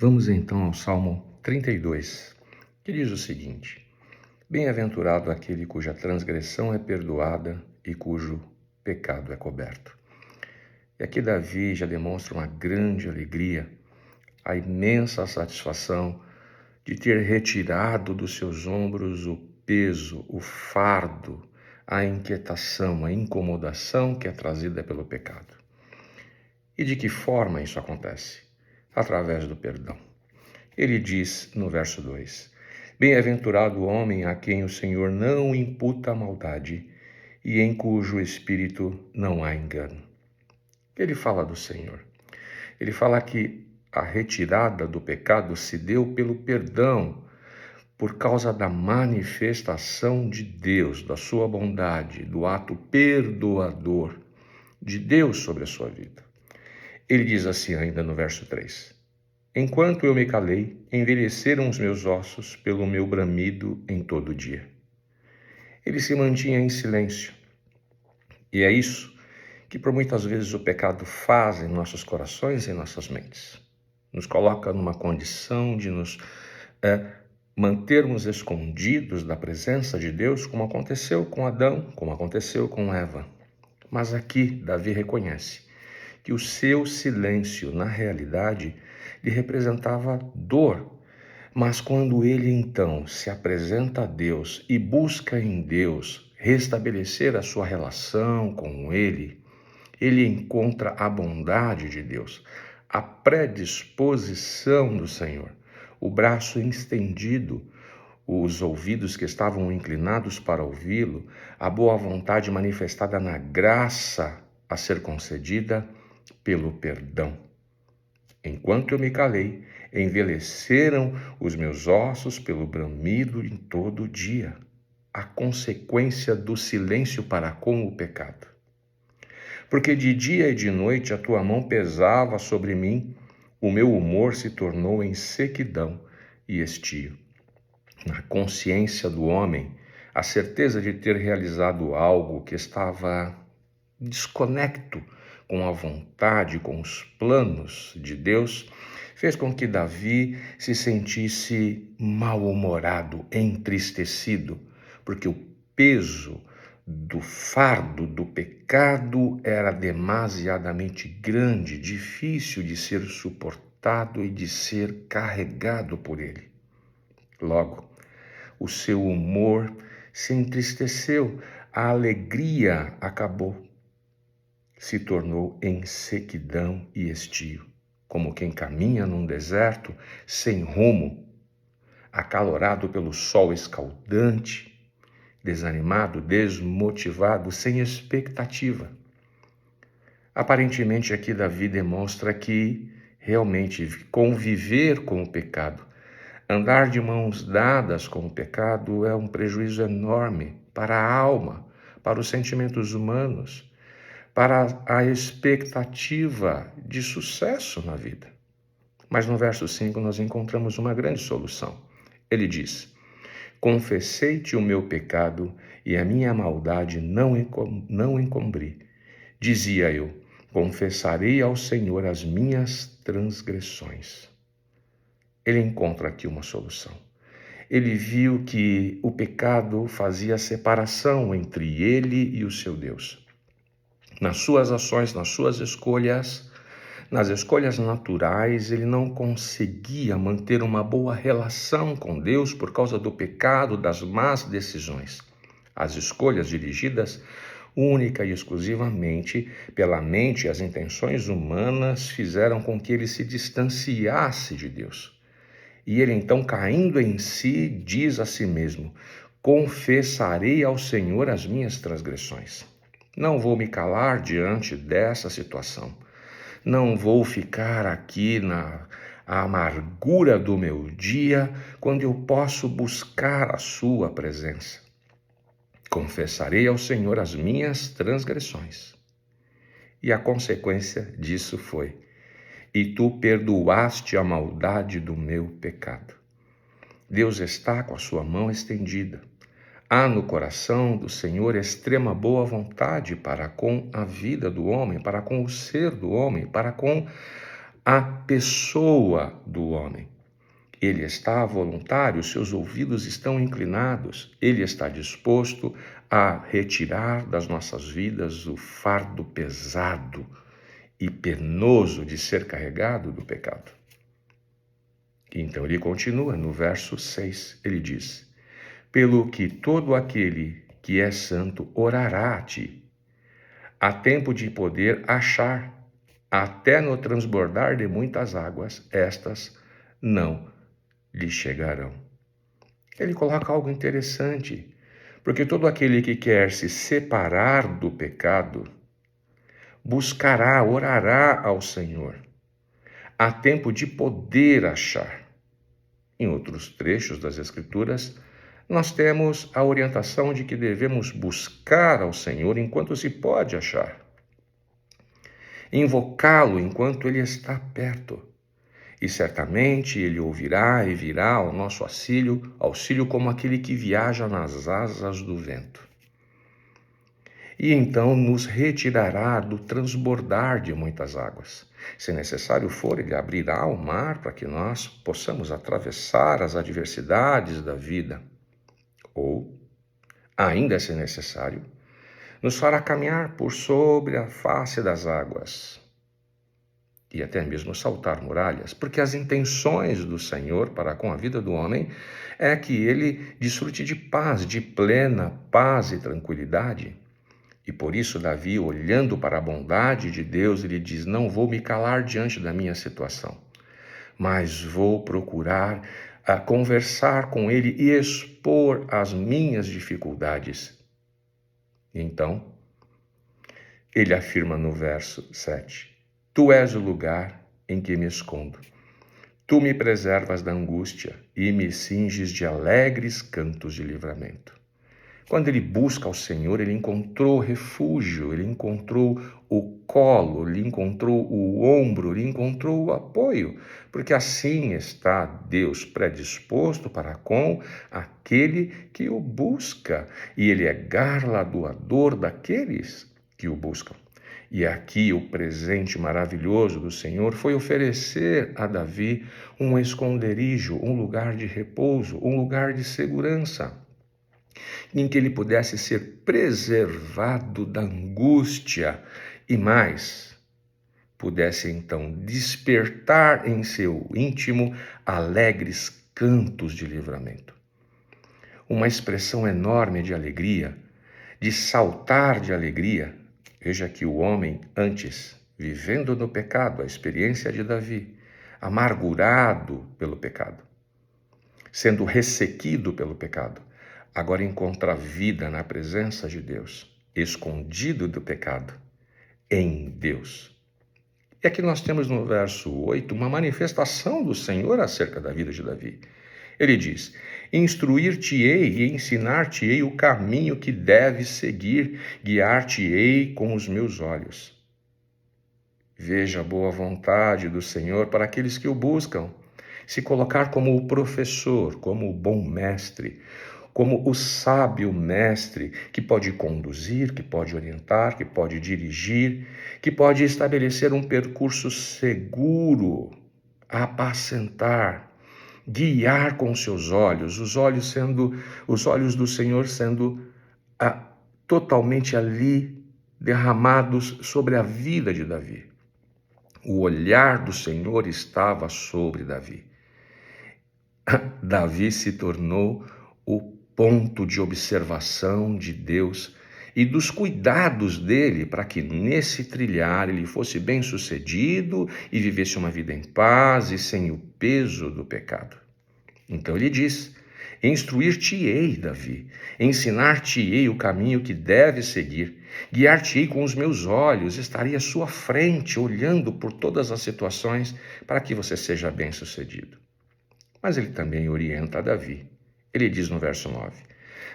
Vamos então ao Salmo 32, que diz o seguinte: Bem-aventurado aquele cuja transgressão é perdoada e cujo pecado é coberto. E aqui Davi já demonstra uma grande alegria, a imensa satisfação de ter retirado dos seus ombros o peso, o fardo, a inquietação, a incomodação que é trazida pelo pecado. E de que forma isso acontece? Através do perdão. Ele diz no verso 2: Bem-aventurado o homem a quem o Senhor não imputa a maldade e em cujo espírito não há engano. Ele fala do Senhor. Ele fala que a retirada do pecado se deu pelo perdão, por causa da manifestação de Deus, da sua bondade, do ato perdoador de Deus sobre a sua vida. Ele diz assim ainda no verso 3: Enquanto eu me calei, envelheceram os meus ossos pelo meu bramido em todo o dia. Ele se mantinha em silêncio. E é isso que por muitas vezes o pecado faz em nossos corações e em nossas mentes. Nos coloca numa condição de nos mantermos escondidos da presença de Deus, como aconteceu com Adão, como aconteceu com Eva. Mas aqui Davi reconhece que o seu silêncio, na realidade, lhe representava dor. Mas quando ele então se apresenta a Deus e busca em Deus restabelecer a sua relação com ele encontra a bondade de Deus, a predisposição do Senhor, o braço estendido, os ouvidos que estavam inclinados para ouvi-lo, a boa vontade manifestada na graça a ser concedida pelo perdão. Enquanto eu me calei, envelheceram os meus ossos pelo bramido em todo o dia, a consequência do silêncio para com o pecado. Porque de dia e de noite a tua mão pesava sobre mim, o meu humor se tornou em sequidão e estio. Na consciência do homem, a certeza de ter realizado algo que estava desconecto com a vontade, com os planos de Deus, fez com que Davi se sentisse mal-humorado, entristecido, porque o peso do fardo do pecado era demasiadamente grande, difícil de ser suportado e de ser carregado por ele. Logo, o seu humor se entristeceu, a alegria acabou. Se tornou em sequidão e estio, como quem caminha num deserto sem rumo, acalorado pelo sol escaldante, desanimado, desmotivado, sem expectativa. Aparentemente aqui Davi demonstra que realmente conviver com o pecado, andar de mãos dadas com o pecado é um prejuízo enorme para a alma, para os sentimentos humanos, para a expectativa de sucesso na vida. Mas no verso 5 nós encontramos uma grande solução. Ele diz: Confessei-te o meu pecado e a minha maldade não encobri. Dizia eu: confessarei ao Senhor as minhas transgressões. Ele encontra aqui uma solução. Ele viu que o pecado fazia separação entre ele e o seu Deus. Nas suas ações, nas suas escolhas, nas escolhas naturais, ele não conseguia manter uma boa relação com Deus por causa do pecado, das más decisões. As escolhas dirigidas única e exclusivamente pela mente e as intenções humanas fizeram com que ele se distanciasse de Deus. E ele então, caindo em si, diz a si mesmo: confessarei ao Senhor as minhas transgressões. Não vou me calar diante dessa situação. Não vou ficar aqui na amargura do meu dia, quando eu posso buscar a sua presença. Confessarei ao Senhor as minhas transgressões. E a consequência disso foi: e tu perdoaste a maldade do meu pecado. Deus está com a sua mão estendida. Há no coração do Senhor extrema boa vontade para com a vida do homem, para com o ser do homem, para com a pessoa do homem. Ele está voluntário, seus ouvidos estão inclinados, ele está disposto a retirar das nossas vidas o fardo pesado e penoso de ser carregado do pecado. Então ele continua no verso 6, ele diz: pelo que todo aquele que é santo orará a ti, há tempo de poder achar, até no transbordar de muitas águas, estas não lhe chegarão. Ele coloca algo interessante, porque todo aquele que quer se separar do pecado, buscará, orará ao Senhor. Há tempo de poder achar. Em outros trechos das Escrituras, nós temos a orientação de que devemos buscar ao Senhor enquanto se pode achar, invocá-lo enquanto ele está perto. E certamente ele ouvirá e virá ao nosso auxílio como aquele que viaja nas asas do vento. E então nos retirará do transbordar de muitas águas. Se necessário for, ele abrirá o mar para que nós possamos atravessar as adversidades da vida. Ou, ainda se necessário, nos fará caminhar por sobre a face das águas e até mesmo saltar muralhas, porque as intenções do Senhor para com a vida do homem é que ele desfrute de paz, de plena paz e tranquilidade. E por isso Davi, olhando para a bondade de Deus, ele diz: não vou me calar diante da minha situação, mas vou procurar conversar com ele e expor as minhas dificuldades. Então, ele afirma no verso 7, tu és o lugar em que me escondo. Tu me preservas da angústia e me cinges de alegres cantos de livramento. Quando ele busca ao Senhor, ele encontrou refúgio, ele encontrou o colo, ele encontrou o ombro, ele encontrou o apoio, porque assim está Deus predisposto para com aquele que o busca, e ele é galardoador daqueles que o buscam. E aqui o presente maravilhoso do Senhor foi oferecer a Davi um esconderijo, um lugar de repouso, um lugar de segurança, em que ele pudesse ser preservado da angústia e mais, pudesse então despertar em seu íntimo alegres cantos de livramento. Uma expressão enorme de alegria, de saltar de alegria. Veja que o homem antes, vivendo no pecado, a experiência de Davi, amargurado pelo pecado, sendo ressequido pelo pecado, agora encontra vida na presença de Deus, escondido do pecado, em Deus. E aqui nós temos no verso 8 uma manifestação do Senhor acerca da vida de Davi. Ele diz: instruir-te-ei e ensinar-te-ei o caminho que deves seguir, guiar-te-ei com os meus olhos. Veja a boa vontade do Senhor para aqueles que o buscam. Se colocar como o professor, como o bom mestre, como o sábio mestre que pode conduzir, que pode orientar, que pode dirigir, que pode estabelecer um percurso seguro, apacentar, guiar com seus olhos, os olhos do Senhor sendo totalmente ali derramados sobre a vida de Davi. O olhar do Senhor estava sobre Davi. Davi se tornou o ponto de observação de Deus e dos cuidados dele para que nesse trilhar ele fosse bem-sucedido e vivesse uma vida em paz e sem o peso do pecado. Então ele diz: instruir-te-ei, Davi, ensinar-te-ei o caminho que deves seguir, guiar-te-ei com os meus olhos, estarei à sua frente, olhando por todas as situações para que você seja bem-sucedido. Mas ele também orienta a Davi. Ele diz no verso 9,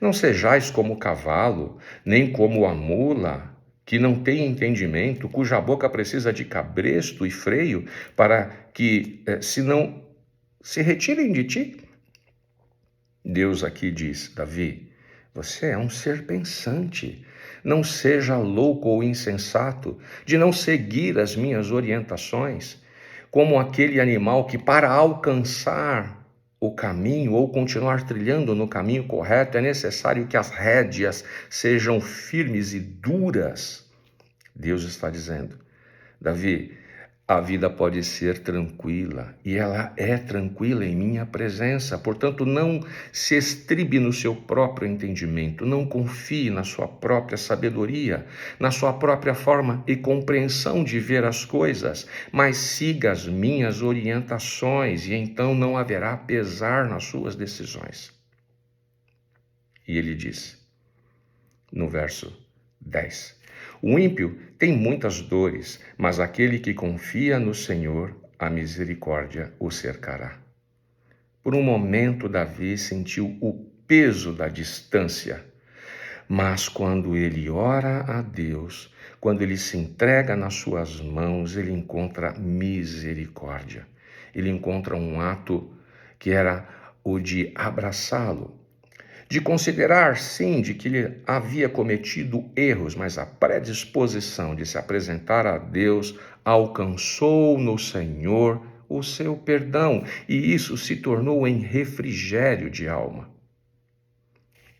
não sejais como o cavalo, nem como a mula, que não tem entendimento, cuja boca precisa de cabresto e freio, para que se não se retirem de ti. Deus aqui diz: Davi, você é um ser pensante, não seja louco ou insensato de não seguir as minhas orientações. como aquele animal que, para alcançar o caminho ou continuar trilhando no caminho correto, é necessário que as rédeas sejam firmes e duras. Deus está dizendo: Davi, a vida pode ser tranquila, e ela é tranquila em minha presença. Portanto, não se estribe no seu próprio entendimento, não confie na sua própria sabedoria, na sua própria forma e compreensão de ver as coisas, mas siga as minhas orientações, e então não haverá pesar nas suas decisões. E ele diz, no verso 10: O ímpio tem muitas dores, mas aquele que confia no Senhor, a misericórdia o cercará. Por um momento, Davi sentiu o peso da distância, mas quando ele ora a Deus, quando ele se entrega nas suas mãos, ele encontra misericórdia. Ele encontra um ato que era o de abraçá-lo, de considerar, sim, de que ele havia cometido erros, mas a predisposição de se apresentar a Deus alcançou no Senhor o seu perdão, e isso se tornou em refrigério de alma.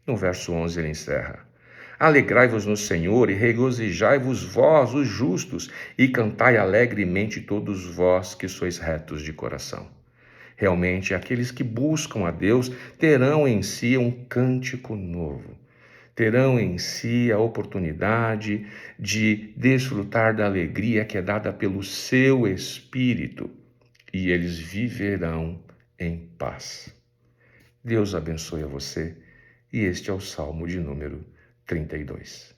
No verso 11 ele encerra: Alegrai-vos no Senhor e regozijai-vos vós, os justos, e cantai alegremente todos vós que sois retos de coração. Realmente, aqueles que buscam a Deus terão em si um cântico novo, terão em si a oportunidade de desfrutar da alegria que é dada pelo seu Espírito, e eles viverão em paz. Deus abençoe a você, e este é o Salmo de número 32.